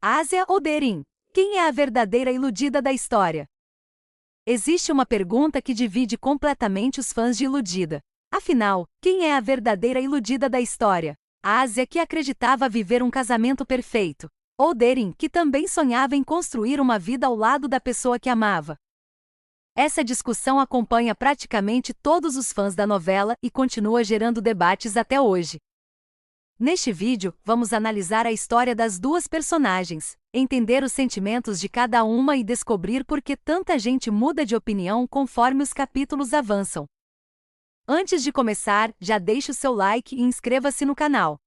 Ásia ou Derin? Quem é a verdadeira iludida da história? Existe uma pergunta que divide completamente os fãs de Iludida. Afinal, quem é a verdadeira iludida da história? Ásia, que acreditava viver um casamento perfeito, ou Derin, que também sonhava em construir uma vida ao lado da pessoa que amava? Essa discussão acompanha praticamente todos os fãs da novela e continua gerando debates até hoje. Neste vídeo, vamos analisar a história das duas personagens, entender os sentimentos de cada uma e descobrir por que tanta gente muda de opinião conforme os capítulos avançam. Antes de começar, já deixe o seu like e inscreva-se no canal.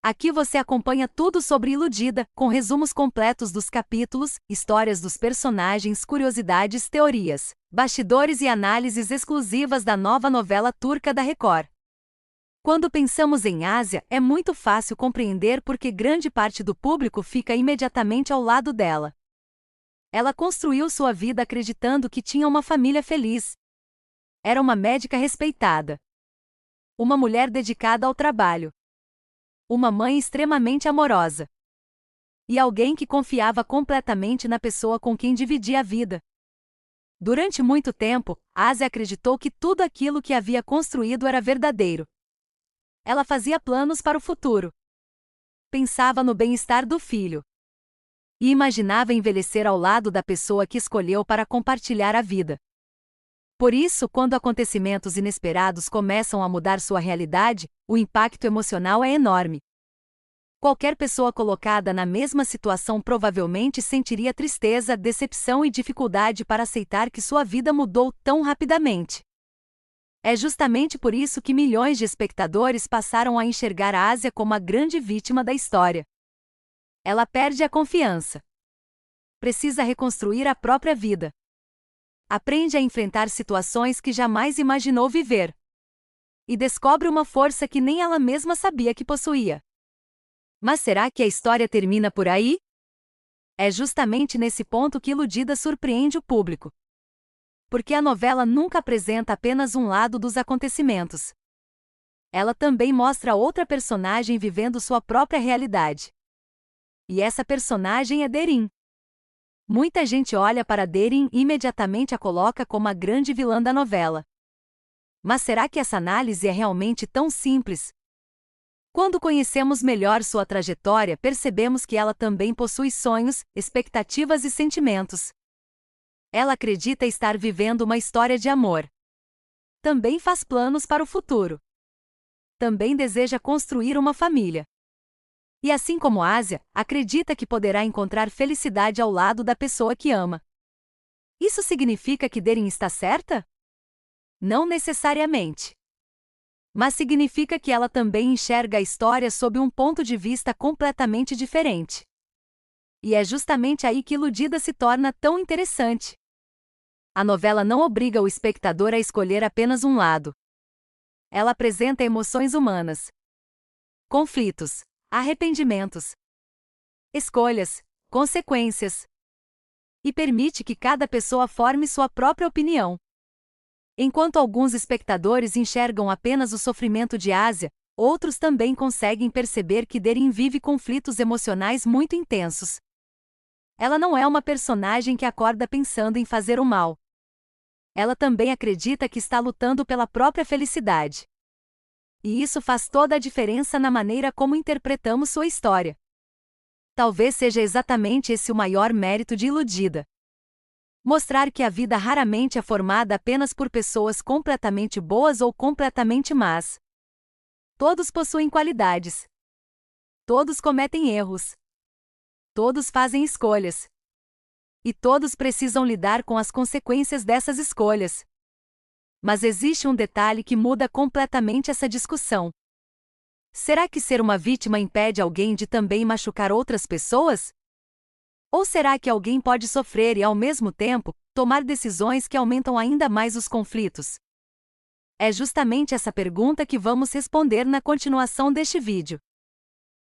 Aqui você acompanha tudo sobre Iludida, com resumos completos dos capítulos, histórias dos personagens, curiosidades, teorias, bastidores e análises exclusivas da nova novela turca da Record. Quando pensamos em Ásia, é muito fácil compreender porque grande parte do público fica imediatamente ao lado dela. Ela construiu sua vida acreditando que tinha uma família feliz. Era uma médica respeitada. Uma mulher dedicada ao trabalho. Uma mãe extremamente amorosa. E alguém que confiava completamente na pessoa com quem dividia a vida. Durante muito tempo, Ásia acreditou que tudo aquilo que havia construído era verdadeiro. Ela fazia planos para o futuro. Pensava no bem-estar do filho. E imaginava envelhecer ao lado da pessoa que escolheu para compartilhar a vida. Por isso, quando acontecimentos inesperados começam a mudar sua realidade, o impacto emocional é enorme. Qualquer pessoa colocada na mesma situação provavelmente sentiria tristeza, decepção e dificuldade para aceitar que sua vida mudou tão rapidamente. É justamente por isso que milhões de espectadores passaram a enxergar a Ásia como a grande vítima da história. Ela perde a confiança. Precisa reconstruir a própria vida. Aprende a enfrentar situações que jamais imaginou viver. E descobre uma força que nem ela mesma sabia que possuía. Mas será que a história termina por aí? É justamente nesse ponto que Iludida surpreende o público. Porque a novela nunca apresenta apenas um lado dos acontecimentos. Ela também mostra outra personagem vivendo sua própria realidade. E essa personagem é Derin. Muita gente olha para Derin e imediatamente a coloca como a grande vilã da novela. Mas será que essa análise é realmente tão simples? Quando conhecemos melhor sua trajetória, percebemos que ela também possui sonhos, expectativas e sentimentos. Ela acredita estar vivendo uma história de amor. Também faz planos para o futuro. Também deseja construir uma família. E assim como Ásia, acredita que poderá encontrar felicidade ao lado da pessoa que ama. Isso significa que Derin está certa? Não necessariamente. Mas significa que ela também enxerga a história sob um ponto de vista completamente diferente. E é justamente aí que Iludida se torna tão interessante. A novela não obriga o espectador a escolher apenas um lado. Ela apresenta emoções humanas, conflitos, arrependimentos, escolhas, consequências. E permite que cada pessoa forme sua própria opinião. Enquanto alguns espectadores enxergam apenas o sofrimento de Ásia, outros também conseguem perceber que Derin vive conflitos emocionais muito intensos. Ela não é uma personagem que acorda pensando em fazer o mal. Ela também acredita que está lutando pela própria felicidade. E isso faz toda a diferença na maneira como interpretamos sua história. Talvez seja exatamente esse o maior mérito de Iludida. Mostrar que a vida raramente é formada apenas por pessoas completamente boas ou completamente más. Todos possuem qualidades. Todos cometem erros. Todos fazem escolhas. E todos precisam lidar com as consequências dessas escolhas. Mas existe um detalhe que muda completamente essa discussão. Será que ser uma vítima impede alguém de também machucar outras pessoas? Ou será que alguém pode sofrer e, ao mesmo tempo, tomar decisões que aumentam ainda mais os conflitos? É justamente essa pergunta que vamos responder na continuação deste vídeo.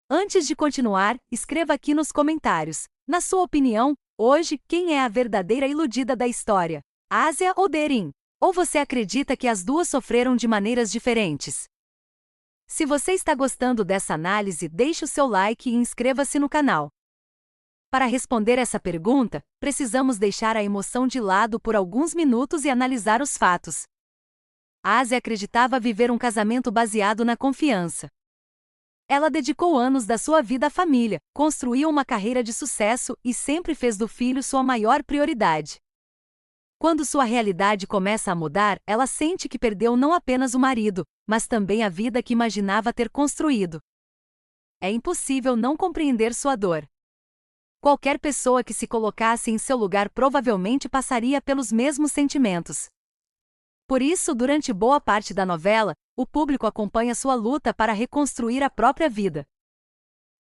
Antes de continuar, escreva aqui nos comentários, na sua opinião, hoje, quem é a verdadeira iludida da história? Ásia ou Derin? Ou você acredita que as duas sofreram de maneiras diferentes? Se você está gostando dessa análise, deixe o seu like e inscreva-se no canal. Para responder essa pergunta, precisamos deixar a emoção de lado por alguns minutos e analisar os fatos. Ásia acreditava viver um casamento baseado na confiança. Ela dedicou anos da sua vida à família, construiu uma carreira de sucesso e sempre fez do filho sua maior prioridade. Quando sua realidade começa a mudar, ela sente que perdeu não apenas o marido, mas também a vida que imaginava ter construído. É impossível não compreender sua dor. Qualquer pessoa que se colocasse em seu lugar provavelmente passaria pelos mesmos sentimentos. Por isso, durante boa parte da novela, o público acompanha sua luta para reconstruir a própria vida.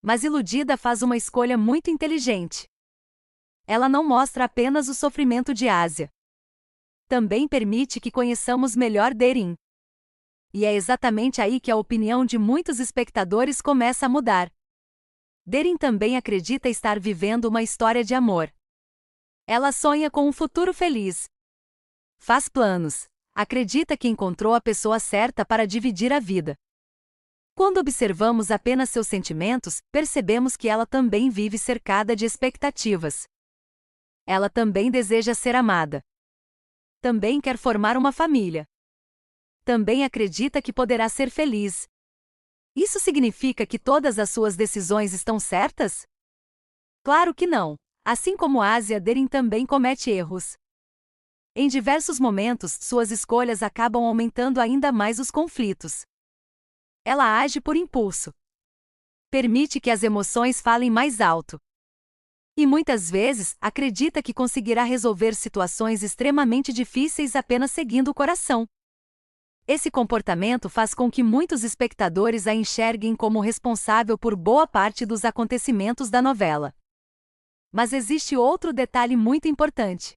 Mas Iludida faz uma escolha muito inteligente. Ela não mostra apenas o sofrimento de Ásia. Também permite que conheçamos melhor Derin. E é exatamente aí que a opinião de muitos espectadores começa a mudar. Derin também acredita estar vivendo uma história de amor. Ela sonha com um futuro feliz. Faz planos. Acredita que encontrou a pessoa certa para dividir a vida. Quando observamos apenas seus sentimentos, percebemos que ela também vive cercada de expectativas. Ela também deseja ser amada. Também quer formar uma família. Também acredita que poderá ser feliz. Isso significa que todas as suas decisões estão certas? Claro que não. Assim como Ásia, Derin também comete erros. Em diversos momentos, suas escolhas acabam aumentando ainda mais os conflitos. Ela age por impulso. Permite que as emoções falem mais alto. E muitas vezes, acredita que conseguirá resolver situações extremamente difíceis apenas seguindo o coração. Esse comportamento faz com que muitos espectadores a enxerguem como responsável por boa parte dos acontecimentos da novela. Mas existe outro detalhe muito importante.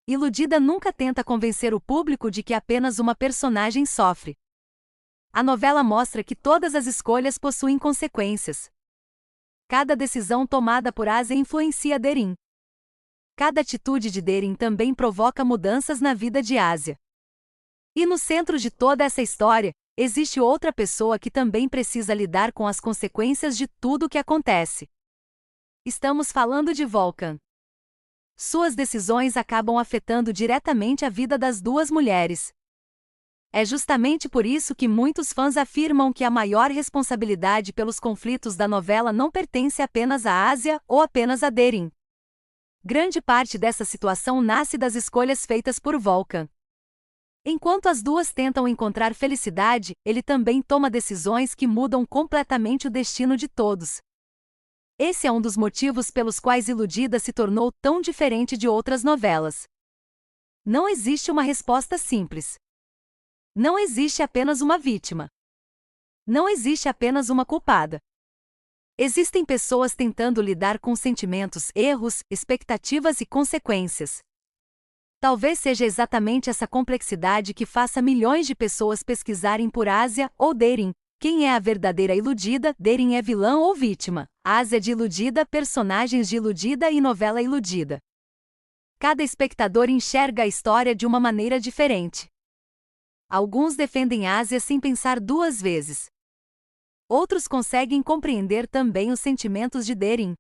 Iludida nunca tenta convencer o público de que apenas uma personagem sofre. A novela mostra que todas as escolhas possuem consequências. Cada decisão tomada por Ásia influencia Derin. Cada atitude de Derin também provoca mudanças na vida de Ásia. E no centro de toda essa história, existe outra pessoa que também precisa lidar com as consequências de tudo o que acontece. Estamos falando de Volkan. Suas decisões acabam afetando diretamente a vida das duas mulheres. É justamente por isso que muitos fãs afirmam que a maior responsabilidade pelos conflitos da novela não pertence apenas a Ásia ou apenas a Derin. Grande parte dessa situação nasce das escolhas feitas por Volkan. Enquanto as duas tentam encontrar felicidade, ele também toma decisões que mudam completamente o destino de todos. Esse é um dos motivos pelos quais Iludida se tornou tão diferente de outras novelas. Não existe uma resposta simples. Não existe apenas uma vítima. Não existe apenas uma culpada. Existem pessoas tentando lidar com sentimentos, erros, expectativas e consequências. Talvez seja exatamente essa complexidade que faça milhões de pessoas pesquisarem por Ásia ou Derin. Quem é a verdadeira Iludida? Derin é vilã ou vítima? Ásia de Iludida, personagens de Iludida e novela Iludida. Cada espectador enxerga a história de uma maneira diferente. Alguns defendem Ásia sem pensar duas vezes. Outros conseguem compreender também os sentimentos de Derin.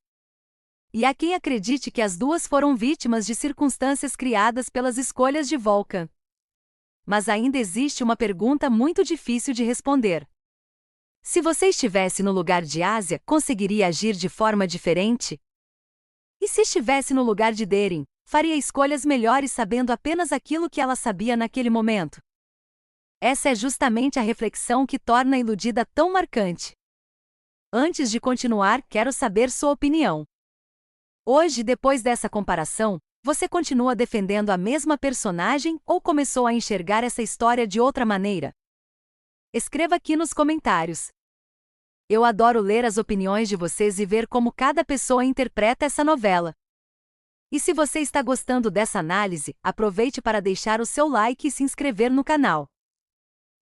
E há quem acredite que as duas foram vítimas de circunstâncias criadas pelas escolhas de Volkan. Mas ainda existe uma pergunta muito difícil de responder. Se você estivesse no lugar de Ásia, conseguiria agir de forma diferente? E se estivesse no lugar de Derin, faria escolhas melhores sabendo apenas aquilo que ela sabia naquele momento? Essa é justamente a reflexão que torna a Iludida tão marcante. Antes de continuar, quero saber sua opinião. Hoje, depois dessa comparação, você continua defendendo a mesma personagem ou começou a enxergar essa história de outra maneira? Escreva aqui nos comentários. Eu adoro ler as opiniões de vocês e ver como cada pessoa interpreta essa novela. E se você está gostando dessa análise, aproveite para deixar o seu like e se inscrever no canal.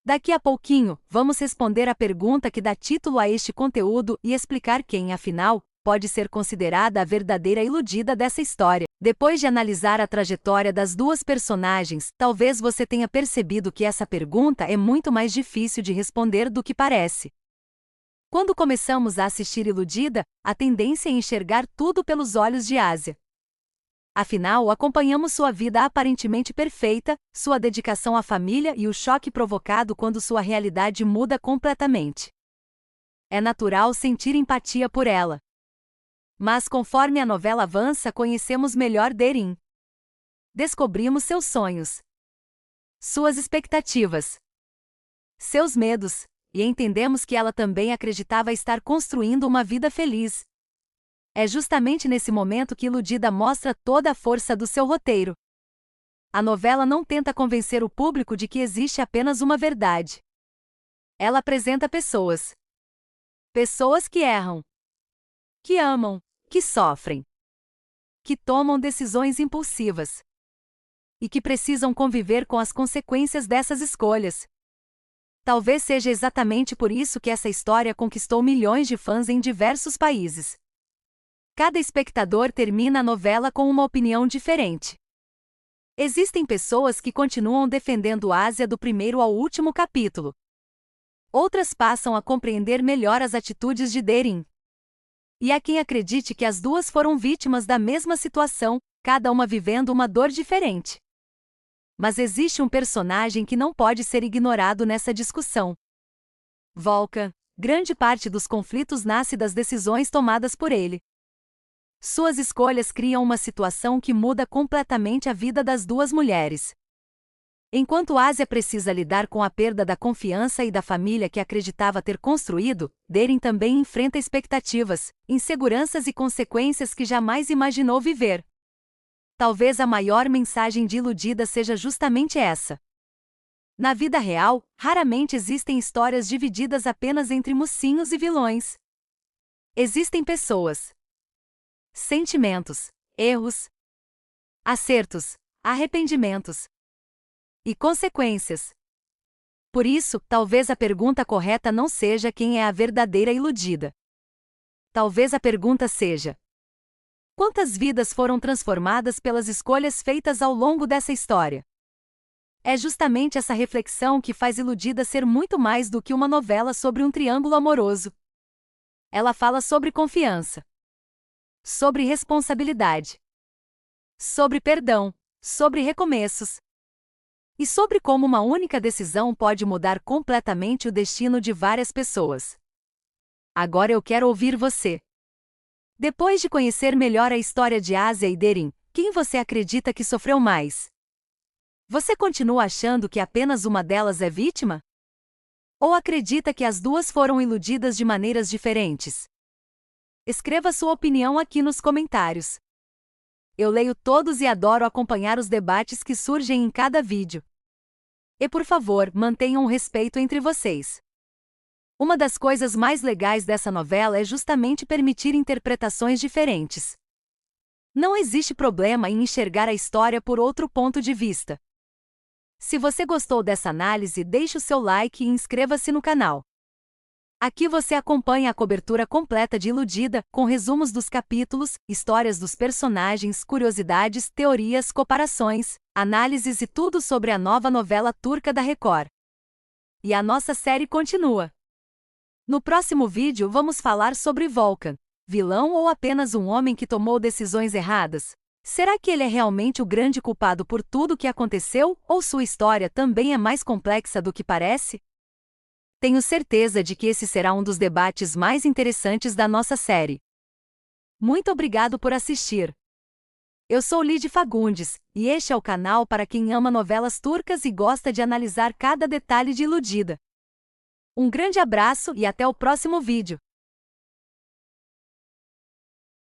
Daqui a pouquinho, vamos responder a pergunta que dá título a este conteúdo e explicar quem, afinal, pode ser considerada a verdadeira Iludida dessa história. Depois de analisar a trajetória das duas personagens, talvez você tenha percebido que essa pergunta é muito mais difícil de responder do que parece. Quando começamos a assistir Iludida, a tendência é enxergar tudo pelos olhos de Ásia. Afinal, acompanhamos sua vida aparentemente perfeita, sua dedicação à família e o choque provocado quando sua realidade muda completamente. É natural sentir empatia por ela. Mas conforme a novela avança, conhecemos melhor Derin. Descobrimos seus sonhos, suas expectativas, seus medos, e entendemos que ela também acreditava estar construindo uma vida feliz. É justamente nesse momento que Iludida mostra toda a força do seu roteiro. A novela não tenta convencer o público de que existe apenas uma verdade. Ela apresenta pessoas. Pessoas que erram, que amam, que sofrem, que tomam decisões impulsivas e que precisam conviver com as consequências dessas escolhas. Talvez seja exatamente por isso que essa história conquistou milhões de fãs em diversos países. Cada espectador termina a novela com uma opinião diferente. Existem pessoas que continuam defendendo Ásia do primeiro ao último capítulo. Outras passam a compreender melhor as atitudes de Derin. E há quem acredite que as duas foram vítimas da mesma situação, cada uma vivendo uma dor diferente. Mas existe um personagem que não pode ser ignorado nessa discussão. Volkan. Grande parte dos conflitos nasce das decisões tomadas por ele. Suas escolhas criam uma situação que muda completamente a vida das duas mulheres. Enquanto Ásia precisa lidar com a perda da confiança e da família que acreditava ter construído, Derin também enfrenta expectativas, inseguranças e consequências que jamais imaginou viver. Talvez a maior mensagem de Iludida seja justamente essa. Na vida real, raramente existem histórias divididas apenas entre mocinhos e vilões. Existem pessoas, sentimentos, erros, acertos, arrependimentos e consequências. Por isso, talvez a pergunta correta não seja quem é a verdadeira iludida. Talvez a pergunta seja: quantas vidas foram transformadas pelas escolhas feitas ao longo dessa história? É justamente essa reflexão que faz Iludida ser muito mais do que uma novela sobre um triângulo amoroso. Ela fala sobre confiança, sobre responsabilidade, sobre perdão, sobre recomeços e sobre como uma única decisão pode mudar completamente o destino de várias pessoas. Agora eu quero ouvir você. Depois de conhecer melhor a história de Ásia e Derin, quem você acredita que sofreu mais? Você continua achando que apenas uma delas é vítima? Ou acredita que as duas foram iludidas de maneiras diferentes? Escreva sua opinião aqui nos comentários. Eu leio todos e adoro acompanhar os debates que surgem em cada vídeo. E por favor, mantenham o respeito entre vocês. Uma das coisas mais legais dessa novela é justamente permitir interpretações diferentes. Não existe problema em enxergar a história por outro ponto de vista. Se você gostou dessa análise, deixe o seu like e inscreva-se no canal. Aqui você acompanha a cobertura completa de Iludida, com resumos dos capítulos, histórias dos personagens, curiosidades, teorias, comparações, análises e tudo sobre a nova novela turca da Record. E a nossa série continua. No próximo vídeo vamos falar sobre Volkan, vilão ou apenas um homem que tomou decisões erradas? Será que ele é realmente o grande culpado por tudo o que aconteceu, ou sua história também é mais complexa do que parece? Tenho certeza de que esse será um dos debates mais interessantes da nossa série. Muito obrigado por assistir. Eu sou Lide Fagundes, e este é o canal para quem ama novelas turcas e gosta de analisar cada detalhe de Iludida. Um grande abraço e até o próximo vídeo.